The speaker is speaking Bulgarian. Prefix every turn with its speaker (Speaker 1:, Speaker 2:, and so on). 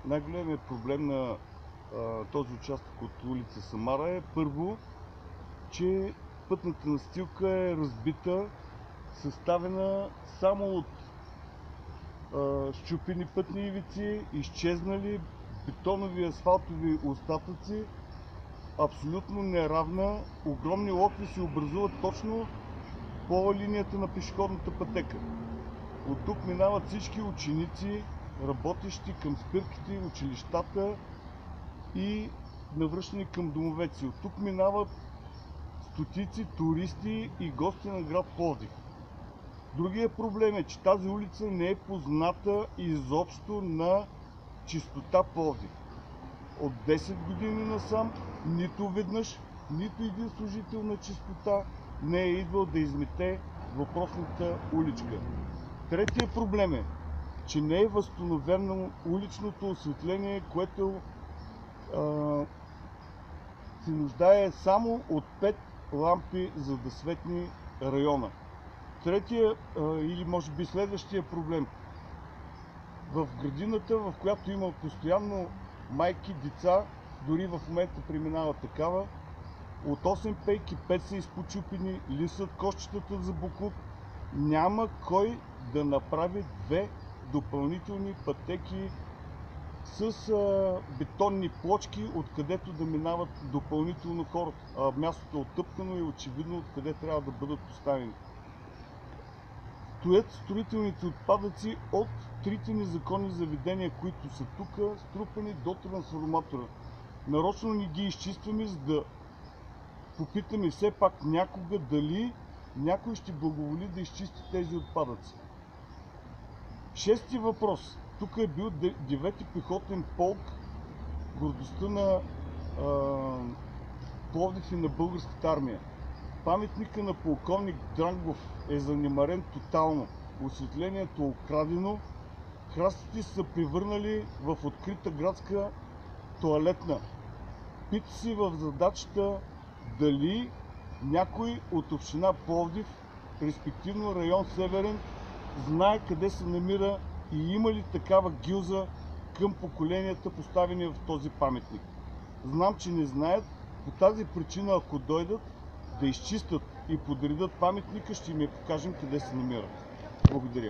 Speaker 1: най-големият проблем на този участък от улица Самара е първо, че пътната настилка е разбита, съставена само от счупени пътни ивици, изчезнали бетонови асфалтови остатъци, абсолютно неравна, огромни локви се образуват точно по линията на пешеходната пътека. От тук минават всички ученици, работещи към спирките, училищата и навръщани към домовете си. От тук минават стотици туристи и гости на град Пловдив. Другия проблем е, че тази улица не е позната изобщо на чистота Пловдив. От 10 години насам нито веднъж, нито един служител на чистота не е идвал да измете въпросната уличка. Третия проблем е, че не е възстановено уличното осветление, което се нуждае само от 5 лампи, за да светни района. Третия или може би следващия проблем. В градината, в която има постоянно майки, деца, дори в момента преминава такава, от 8 пейки 5 са изпочупени, лисат кошчетата за боклук. Няма кой да направи 2 допълнителни пътеки с бетонни плочки, откъдето да минават допълнително хората. Мястото е оттъпкано и очевидно откъде трябва да бъдат поставени. Стоят строителните отпадъци от 3 незаконни заведения, които са тук, струпани до трансформатора. Нарочно не ги изчистваме, за да попитаме все пак някога дали някой ще благоволи да изчисти тези отпадъци. Шести въпрос. Тук е бил 9-ти пехотен полк, гордостта на Пловдив и на българската армия. Паметника на полковник Дрангов е занемарен тотално. Осветлението е украдено. Храстите са превърнали в открита градска тоалетна. Пита си в задачата дали някой от община Пловдив, респективно район Северен, знае къде се намира и има ли такава гилза към поколенията, поставени в този паметник. Знам, че не знаят. По тази причина, ако дойдат да изчистят и подредят паметника, ще им покажем къде се намира. Благодаря.